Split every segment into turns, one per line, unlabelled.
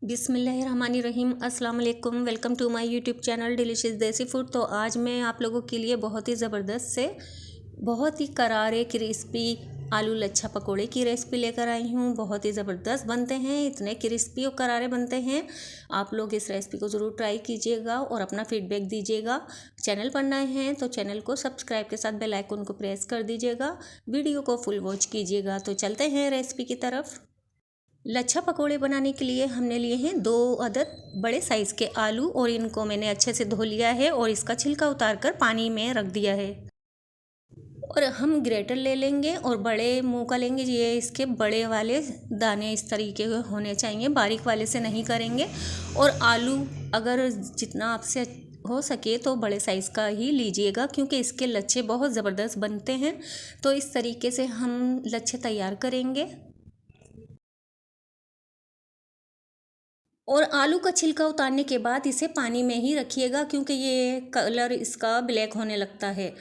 बिस्मिल्लाहिर्रहमानिर्रहीम अस्सलाम वालेकुम। Welcome to my YouTube channel delicious desi food. तो आज मैं आप लोगों के लिए बहुत ही ज़बरदस्त से बहुत ही करारे क्रिस्पी आलू लच्छा पकोड़े की रेसिपी लेकर आई हूँ। बहुत ही ज़बरदस्त बनते हैं, इतने क्रिस्पी और करारे बनते हैं। आप लोग इस रेसिपी को ज़रूर ट्राई कीजिएगा और अपना फीडबैक दीजिएगा। चैनल पर नए हैं तो चैनल को सब्सक्राइब के साथ बेल आइकन को प्रेस कर दीजिएगा, वीडियो को फुल वॉच कीजिएगा। तो चलते हैं रेसिपी की तरफ। लच्छा पकोड़े बनाने के लिए हमने लिए हैं 2 अदद बड़े साइज़ के आलू और इनको मैंने अच्छे से धो लिया है और इसका छिलका उतार कर पानी में रख दिया है। और हम ग्रेटर ले लेंगे और बड़े मुंह का लेंगे। ये इसके बड़े वाले दाने इस तरीके के होने चाहिए, बारीक वाले से नहीं करेंगे। और आलू अगर जितना आपसे हो सके तो बड़े साइज़ का ही लीजिएगा, क्योंकि इसके लच्छे बहुत ज़बरदस्त बनते हैं। तो इस तरीके से हम लच्छे तैयार करेंगे। और आलू का छिलका उतारने के बाद इसे पानी में ही रखिएगा, क्योंकि ये कलर इसका ब्लैक होने लगता है।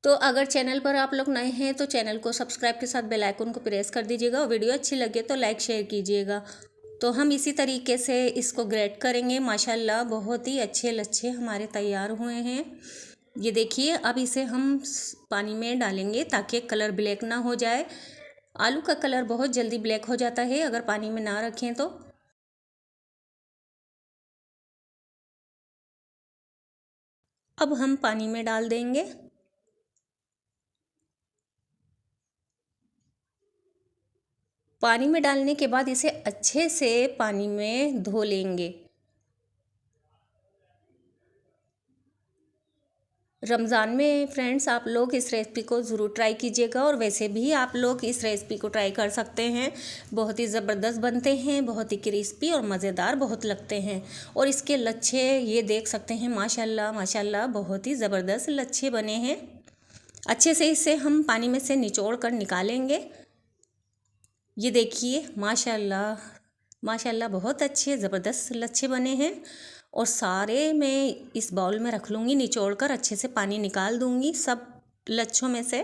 तो अगर चैनल पर आप लोग नए हैं तो चैनल को सब्सक्राइब के साथ बेल आइकन को प्रेस कर दीजिएगा और वीडियो अच्छी लगे तो लाइक शेयर कीजिएगा। तो हम इसी तरीके से इसको ग्रेट करेंगे। माशाल्लाह बहुत ही अच्छे लच्छे हमारे तैयार हुए हैं। ये देखिए, अब इसे हम पानी में डालेंगे ताकि कलर ब्लैक ना हो जाए। आलू का कलर बहुत जल्दी ब्लैक हो जाता है अगर पानी में ना रखें तो। अब हम पानी में डाल देंगे। पानी में डालने के बाद इसे अच्छे से पानी में धो लेंगे। रमज़ान में फ्रेंड्स आप लोग इस रेसिपी को ज़रूर ट्राई कीजिएगा, और वैसे भी आप लोग इस रेसिपी को ट्राई कर सकते हैं। बहुत ही ज़बरदस्त बनते हैं, बहुत ही क्रिस्पी और मज़ेदार बहुत लगते हैं। और इसके लच्छे ये देख सकते हैं, माशाल्लाह माशाल्लाह बहुत ही ज़बरदस्त लच्छे बने हैं। अच्छे से इसे हम पानी में से निचोड़ कर निकालेंगे। ये देखिए, माशाल्लाह माशाल्लाह बहुत अच्छे ज़बरदस्त लच्छे बने हैं। और सारे मैं इस बाउल में रख लूँगी, निचोड़ कर अच्छे से पानी निकाल दूँगी सब लच्छों में से।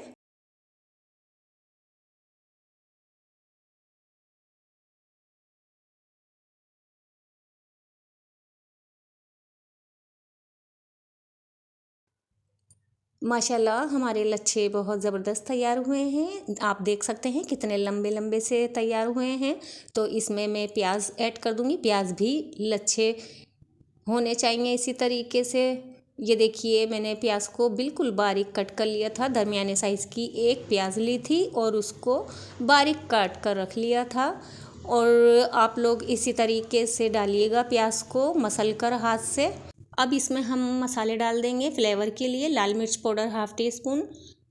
माशाल्लाह हमारे लच्छे बहुत ज़बरदस्त तैयार हुए हैं। आप देख सकते हैं कितने लंबे लंबे से तैयार हुए हैं। तो इसमें मैं प्याज ऐड कर दूँगी। प्याज भी लच्छे होने चाहिए इसी तरीके से। ये देखिए, मैंने प्याज को बिल्कुल बारीक कट कर लिया था। दरमियाने साइज़ की एक प्याज ली थी और उसको बारीक काट कर रख लिया था। और आप लोग इसी तरीके से डालिएगा प्याज को मसल कर हाथ से। अब इसमें हम मसाले डाल देंगे फ्लेवर के लिए। लाल मिर्च पाउडर हाफ़ टी स्पून,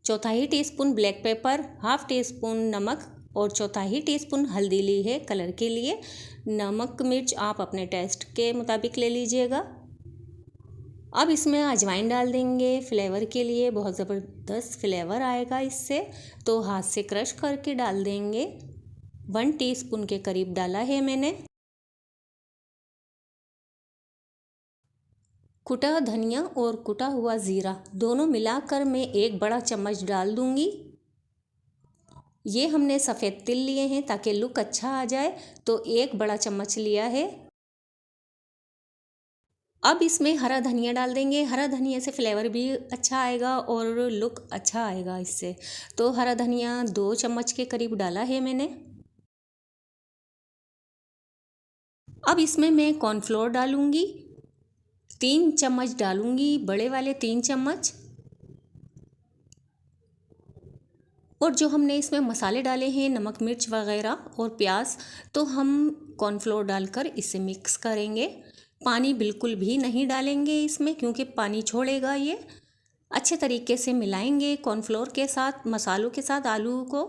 चौथाई teaspoon black pepper, half tea spoon नमक और चौथाई टीस्पून हल्दी ली है कलर के लिए। नमक मिर्च आप अपने टेस्ट के मुताबिक ले लीजिएगा। अब इसमें अजवाइन डाल देंगे फ्लेवर के लिए, बहुत ज़बरदस्त फ्लेवर आएगा इससे। तो हाथ से क्रश करके डाल देंगे। 1 टीस्पून के करीब डाला है मैंने। कुटा धनिया और कुटा हुआ ज़ीरा दोनों मिलाकर मैं 1 बड़ा चम्मच डाल दूंगी। ये हमने सफ़ेद तिल लिए हैं ताकि लुक अच्छा आ जाए, तो 1 बड़ा चम्मच लिया है। अब इसमें हरा धनिया डाल देंगे। हरा धनिया से फ्लेवर भी अच्छा आएगा और लुक अच्छा आएगा इससे। तो हरा धनिया 2 चम्मच के करीब डाला है मैंने। अब इसमें मैं कॉर्नफ्लोर डालूंगी। 3 चम्मच डालूंगी, बड़े वाले 3 चम्मच। और जो हमने इसमें मसाले डाले हैं, नमक मिर्च वगैरह और प्याज, तो हम कॉर्नफ्लोर डालकर इसे मिक्स करेंगे। पानी बिल्कुल भी नहीं डालेंगे इसमें, क्योंकि पानी छोड़ेगा ये। अच्छे तरीके से मिलाएंगे कॉर्नफ्लोर के साथ, मसालों के साथ आलू को।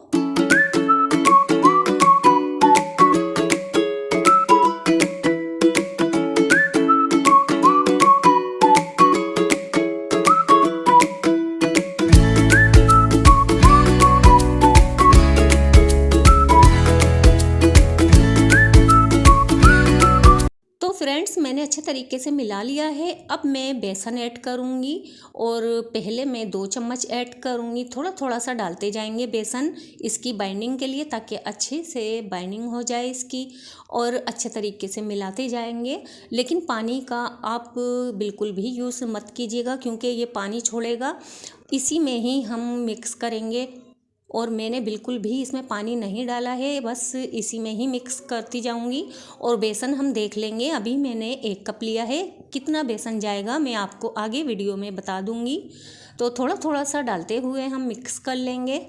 फ्रेंड्स, मैंने अच्छे तरीके से मिला लिया है। अब मैं बेसन ऐड करूँगी और पहले मैं 2 चम्मच ऐड करूँगी। थोड़ा थोड़ा सा डालते जाएंगे बेसन इसकी बाइंडिंग के लिए, ताकि अच्छे से बाइंडिंग हो जाए इसकी, और अच्छे तरीके से मिलाते जाएंगे। लेकिन पानी का आप बिल्कुल भी यूज़ मत कीजिएगा, क्योंकि ये पानी छोड़ेगा। इसी में ही हम मिक्स करेंगे, और मैंने बिल्कुल भी इसमें पानी नहीं डाला है, बस इसी में ही मिक्स करती जाऊंगी। और बेसन हम देख लेंगे। अभी मैंने 1 कप लिया है, कितना बेसन जाएगा मैं आपको आगे वीडियो में बता दूंगी। तो थोड़ा थोड़ा सा डालते हुए हम मिक्स कर लेंगे।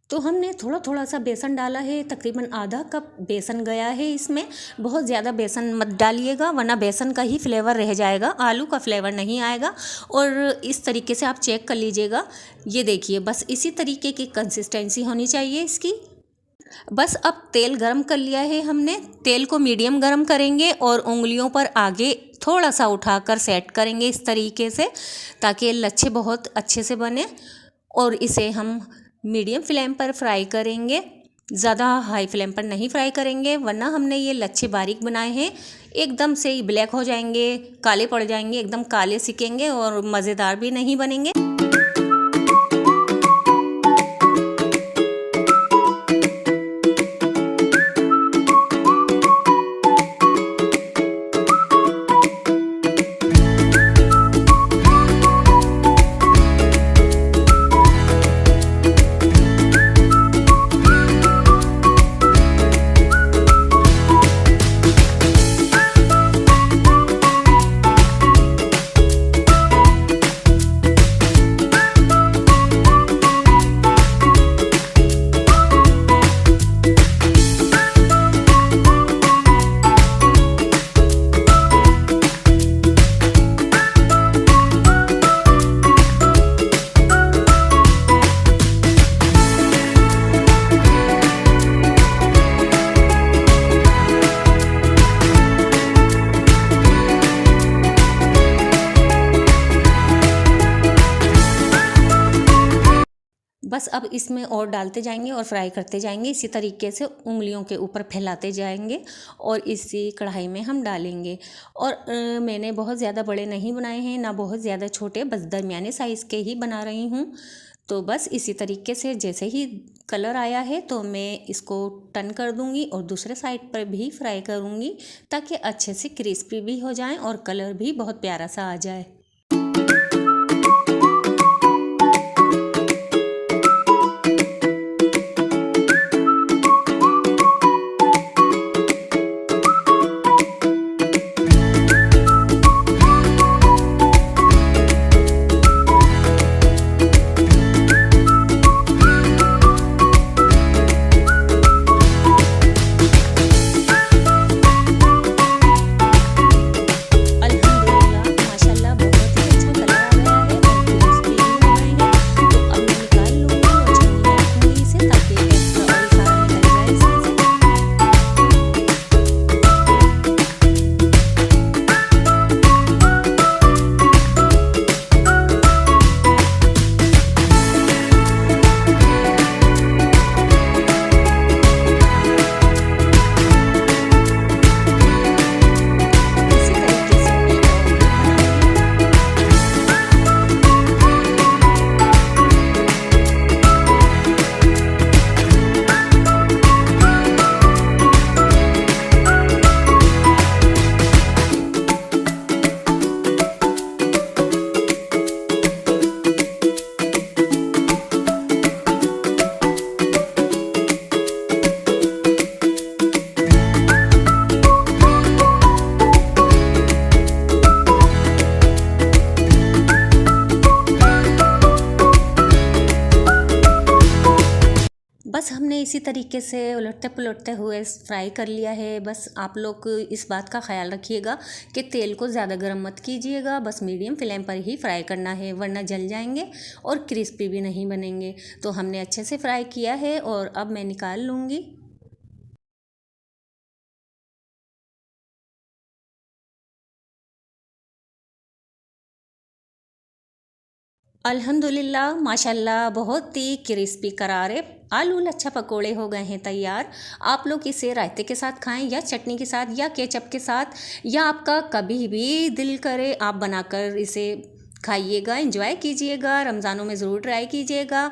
तो हमने थोड़ा थोड़ा सा बेसन डाला है, तकरीबन आधा कप बेसन गया है इसमें। बहुत ज़्यादा बेसन मत डालिएगा, वरना बेसन का ही फ्लेवर रह जाएगा, आलू का फ्लेवर नहीं आएगा। और इस तरीके से आप चेक कर लीजिएगा। ये देखिए, बस इसी तरीके की कंसिस्टेंसी होनी चाहिए इसकी। बस अब तेल गरम कर लिया है हमने। तेल को मीडियम गरम करेंगे और उंगलियों पर आगे थोड़ा सा उठाकर सेट करेंगे इस तरीके से, ताकि लच्छे बहुत अच्छे से बने। और इसे हम मीडियम फ्लेम पर फ्राई करेंगे, ज़्यादा हाई फ्लेम पर नहीं फ्राई करेंगे, वरना हमने ये लच्छे बारीक बनाए हैं, एकदम से ही ब्लैक हो जाएंगे, काले पड़ जाएंगे, एकदम काले सिकेंगे और मज़ेदार भी नहीं बनेंगे। बस अब इसमें और डालते जाएंगे और फ्राई करते जाएंगे, इसी तरीके से उंगलियों के ऊपर फैलाते जाएंगे और इसी कढ़ाई में हम डालेंगे। और मैंने बहुत ज़्यादा बड़े नहीं बनाए हैं, ना बहुत ज़्यादा छोटे, बस दरमियाने साइज़ के ही बना रही हूँ। तो बस इसी तरीके से जैसे ही कलर आया है तो मैं इसको टर्न कर दूंगी और दूसरे साइड पर भी फ्राई करूंगी, ताकि अच्छे से क्रिस्पी भी हो जाएं और कलर भी बहुत प्यारा सा आ जाए। बस हमने इसी तरीके से उलटते पुलटते हुए फ्राई कर लिया है। बस आप लोग इस बात का ख्याल रखिएगा कि तेल को ज़्यादा गर्म मत कीजिएगा, बस मीडियम फ्लेम पर ही फ्राई करना है, वरना जल जाएंगे और क्रिस्पी भी नहीं बनेंगे। तो हमने अच्छे से फ्राई किया है और अब मैं निकाल लूँगी। अल्हम्दुलिल्लाह माशाल्लाह बहुत ही क्रिस्पी करारे आलू लच्छा पकोड़े हो गए हैं तैयार। आप लोग इसे रायते के साथ खाएं या चटनी के साथ या केचप के साथ, या आपका कभी भी दिल करे आप बनाकर इसे खाइएगा, एंजॉय कीजिएगा। रमज़ानों में ज़रूर ट्राई कीजिएगा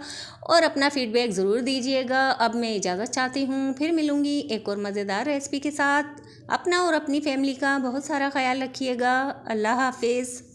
और अपना फीडबैक ज़रूर दीजिएगा। अब मैं इजाज़त चाहती हूँ, फिर मिलूँगी एक और मज़ेदार रेसिपी के साथ। अपना और अपनी फैमिली का बहुत सारा ख्याल रखिएगा। अल्लाह हाफिज़।